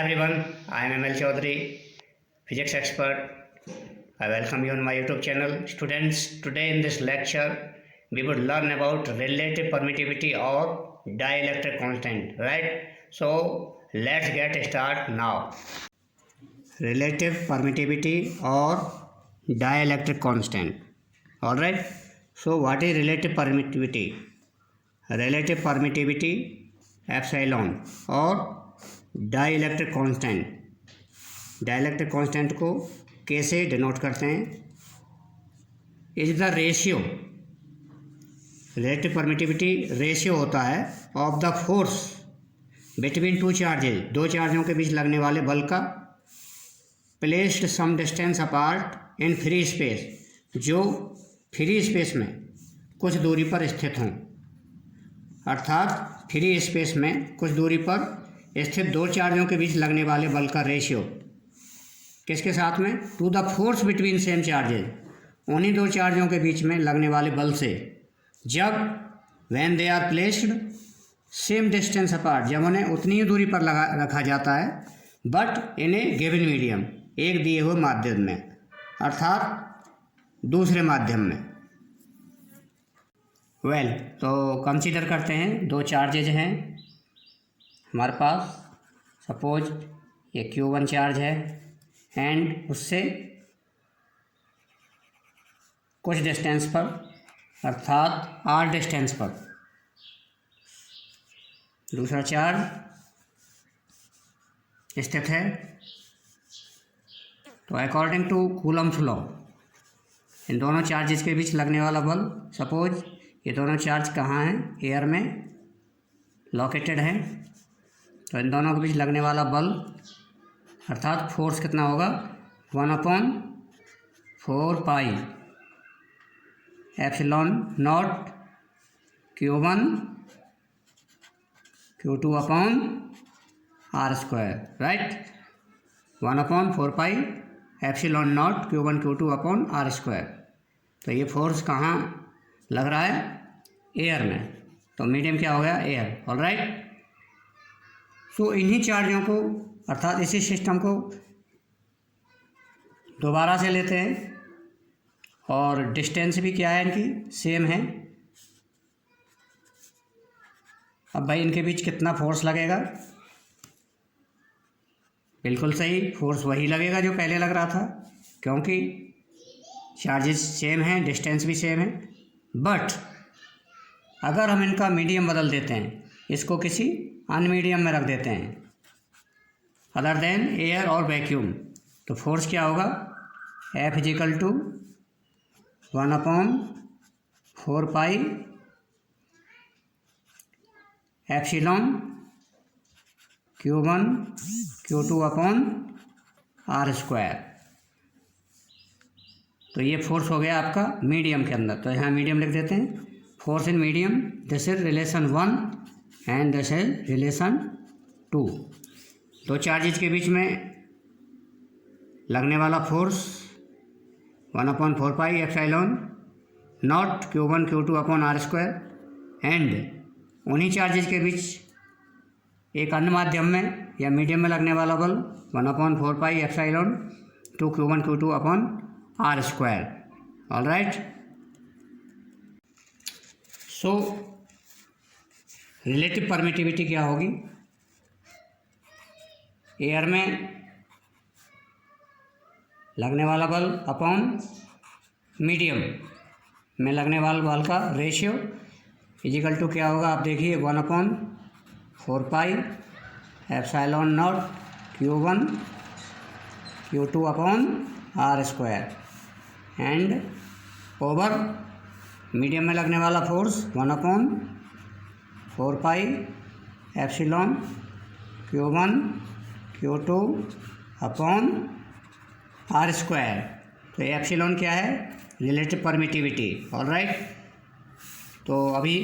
everyone, I am ML Chaudhary, physics expert. I welcome you on my YouTube channel. Students, today in this lecture, we would learn about relative permittivity of dielectric constant, right? So, let's get started now. Relative permittivity or dielectric constant. Alright? So, what is relative permittivity? Relative permittivity epsilon और dielectric constant. Dielectric constant को कैसे denote करते हैं? Is the ratio, relative permittivity ratio होता है of the force between two charges, दो चार्जों के बीच लगने वाले बल का, placed some distance apart in free space, जो फ्री स्पेस में कुछ दूरी पर स्थित हों। अर्थात फ्री स्पेस में कुछ दूरी पर स्थित दो चार्जों के बीच लगने वाले बल का रेशियो किसके साथ में? To the force between same charges, उन्हीं दो चार्जों के बीच में लगने वाले बल से, जब when they are placed same distance apart, जब उन्हें उतनी ही दूरी पर रखा जाता है, but in a given medium, एक दिए हुए माध्यम में, अर्थात दूसरे माध्यम में। तो कंसीडर करते हैं दो चार्जेज हैं हमारे पास। सपोज ये Q1 चार्ज है एंड उससे कुछ डिस्टेंस पर, अर्थात R डिस्टेंस पर दूसरा चार्ज स्थित है। तो अकॉर्डिंग टू कूलम्ब्स लॉ, इन दोनों चार्जेस के बीच लगने वाला बल, सपोज ये दोनों चार्ज कहाँ हैं? एयर में लोकेटेड हैं। तो इन दोनों के बीच लगने वाला बल अर्थात फोर्स कितना होगा? 1/4 pi epsilon not Q1 Q2 upon R square, right. 1/4 pi epsilon not Q1 Q2 upon R square. तो ये फोर्स कहाँ लग रहा है? एयर में। तो मीडियम क्या हो गया? एयर। ऑलराइट। सो इन्हीं चार्जों को, अर्थात इसी सिस्टम को दोबारा से लेते हैं और डिस्टेंस भी क्या है इनकी? सेम है। अब भाई इनके बीच कितना फोर्स लगेगा? बिल्कुल सही, फोर्स वही लगेगा जो पहले लग रहा था, क्योंकि चार्जेस सेम हैं, डिस्टेंस भी सेम है। बट अगर हम इनका मीडियम बदल देते हैं, इसको किसी अन्य मीडियम में रख देते हैं अदर देन एयर और वैक्यूम, तो फोर्स क्या होगा? F is equal to 1/4 pi epsilon Q1 Q2 upon R square. तो ये फोर्स हो गया आपका मीडियम के अंदर। तो यहाँ मीडियम लिख देते हैं, force in medium, this is relation 1 and this is relation 2। दो चार्जेज के बीच में लगने वाला force 1/4 pi epsilon not Q1 Q2 upon R square, and उन्हीं चार्जेज के बीच एक अन्य माध्यम में या मीडियम में लगने वाला बल 1/4 pi epsilon two Q1 Q2 upon R square. Alright. So relative permittivity क्या होगी? एयर में लगने वाला बल अपॉन मीडियम में लगने वाले बल का रेशियो इजिकल टू क्या होगा? आप देखिए 1/4 pi epsilon not Q1 Q2 upon R square, and over medium में लगने वाला force 1/4 pi epsilon Q1 Q2 upon R square. तो एप्सिलॉन क्या है? Relative permittivity. ऑलराइट। तो अभी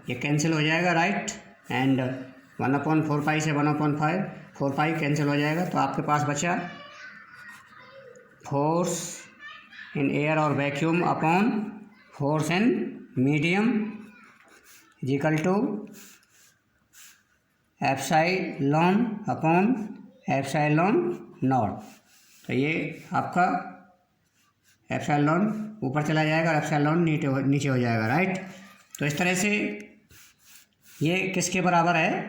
ये कैंसिल हो जाएगा, राइट, एंड 1/4 पाई से 1/4 पाई कैंसिल हो जाएगा। तो आपके पास बचा फोर्स इन एयर और vacuum upon force in medium is equal to epsilon upon epsilon naught. तो ये आपका एप्सिलॉन ऊपर चला जाएगा और एप्सिलॉन नीचे हो जाएगा, राइट। तो इस तरह से ये किसके बराबर है,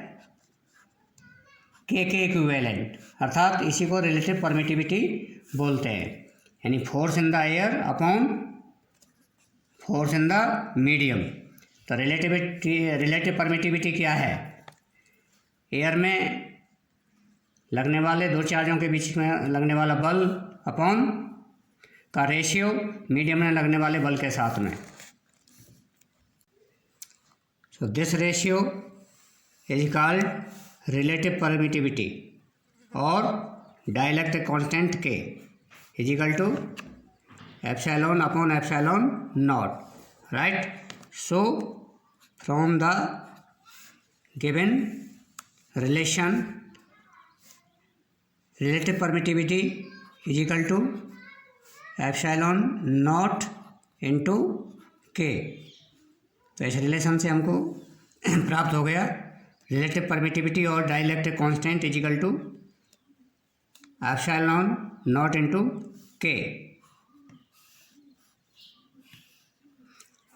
के इक्विवेलेंट, अर्थात इसी को रिलेटिव परमिटिविटी बोलते हैं, यानी force in the air upon force in the medium. तो रिलेटिव परमिटिविटी क्या है, एयर में लगने वाले दो चार्जों के बीच में लगने वाला बल अपॉन का रेशियो मीडियम में लगने वाले बल के साथ में। So this ratio is called relative permittivity, और dielectric constant K is equal to epsilon upon epsilon naught, right. So from the given relation relative permittivity is equal to epsilon naught into K, तो इस relation से हमको प्राप्त हो गया relative permittivity और dielectric constant is equal to epsilon naught into K.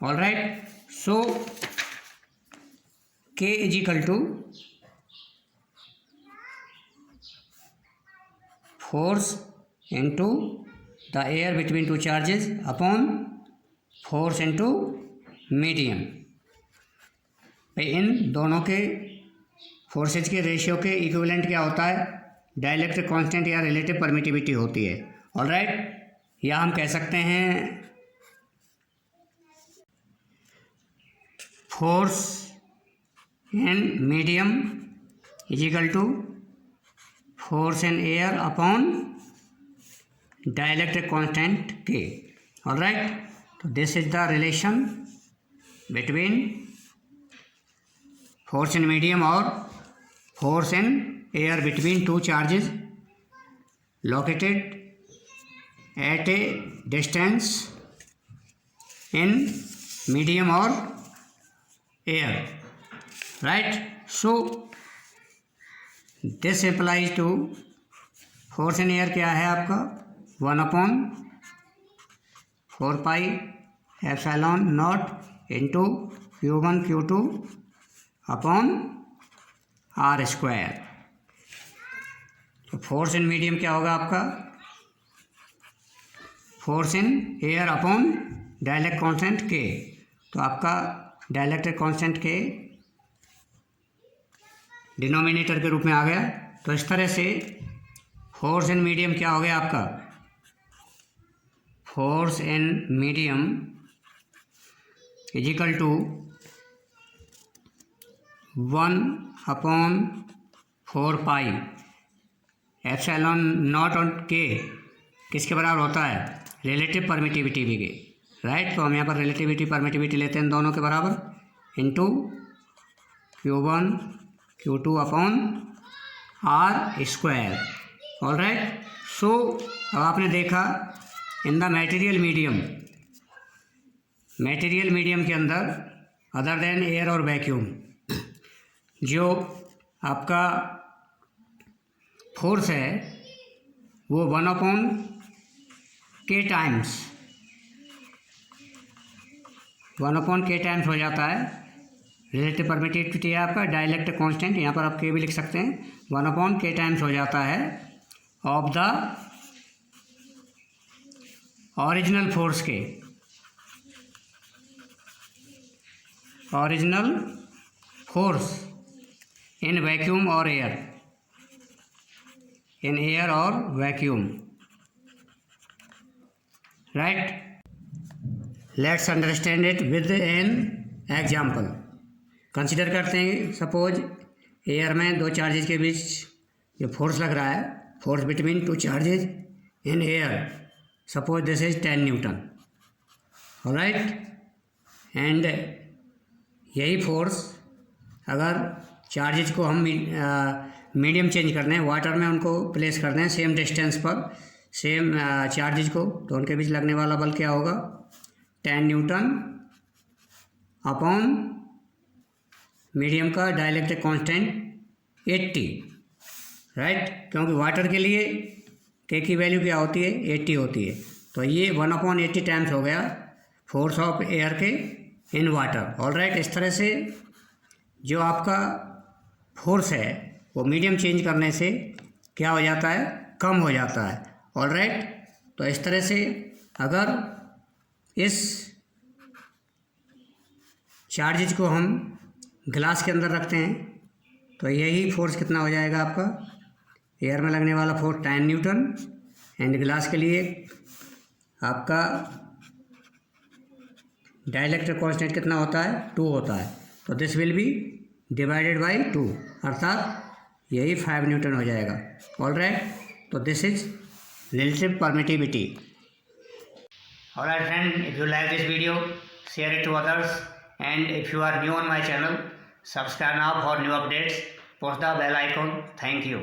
All right, so K is equal to force into the air between two charges upon force into medium. इन दोनों के फोर्सेज के रेशियो के equivalent क्या होता है, dielectric constant या relative permittivity होती है। ऑल राइट, या हम कह सकते हैं force in medium is equal to force in air upon dielectric constant के। ऑल राइट, तो this is the relation between force in medium और force in air between two charges located at a distance in medium और air, right. So this applies to force in air क्या है आपका 1/4 pi epsilon naught into Q1 Q2 upon R square. तो force in medium क्या होगा आपका force in air upon dielectric constant K. तो आपका डाइलेक्ट्रिक कांस्टेंट के डिनोमिनेटर के रूप में आ गया। तो इस तरह से फोर्स इन मीडियम क्या हो गया आपका force in medium is equal to 1/4 pi epsilon naught on K किसके बराबर होता है रिलेटिव परमिटिविटी भी के, राइट। तो हम यहाँ पर रिलेटिविटी परमिटिविटी लेते हैं दोनों के बराबर into Q1 Q2 upon R square. All right, so अब आपने देखा इन द मटेरियल मीडियम के अंदर अदर देन एयर और वैक्यूम जो आपका फोर्स है वो 1/k टाइम्स हो जाता है। रिलेटिव परमिटिविटी है आपका डाइलेक्ट्रिक कांस्टेंट, यहाँ पर आप के भी लिख सकते हैं 1/k टाइम्स हो जाता है ऑफ द ओरिजिनल फोर्स के ओरिजिनल फोर्स इन वैक्यूम और एयर इन एयर और vacuum, right. Let's understand it with an example. Consider करते हैं सपोज एयर में दो चार्जेज के बीच जो फोर्स लग रहा है force between two charges in air, suppose this is 10 Newton, alright. And यही फोर्स अगर चार्जेज को हम मीडियम चेंज करते हैं वाटर में उनको प्लेस करते हैं सेम डिस्टेंस पर सेम चार्जेज को, तो उनके बीच लगने वाला बल क्या होगा 10 न्यूटन अपॉन मीडियम का डाइलेक्ट्रिक कांस्टेंट 80, राइट, क्योंकि वाटर के लिए के की वैल्यू क्या होती है, 80 होती है। तो ये 1/80 टाइम्स हो गया फोर्स ऑफ एयर के इन वाटर। ऑल राइट, इस तरह से जो आपका फोर्स है वो मीडियम चेंज करने से क्या हो जाता है, कम हो जाता है। ऑल राइट, तो इस तरह से अगर इस चार्जेज को हम ग्लास के अंदर रखते हैं तो यही फोर्स कितना हो जाएगा आपका, एयर में लगने वाला फोर्स 10 न्यूटन, एंड ग्लास के लिए आपका डाइलेक्ट्रिक कांस्टेंट कितना होता है, 2 होता है। तो this will be divided by 2, अर्थात यही 5 न्यूटन हो जाएगा। ऑल राइट, तो this is relative permittivity. All right friend, if you like this video, share it to others, and if you are new on my channel, subscribe now for new updates. Push the bell icon. Thank you.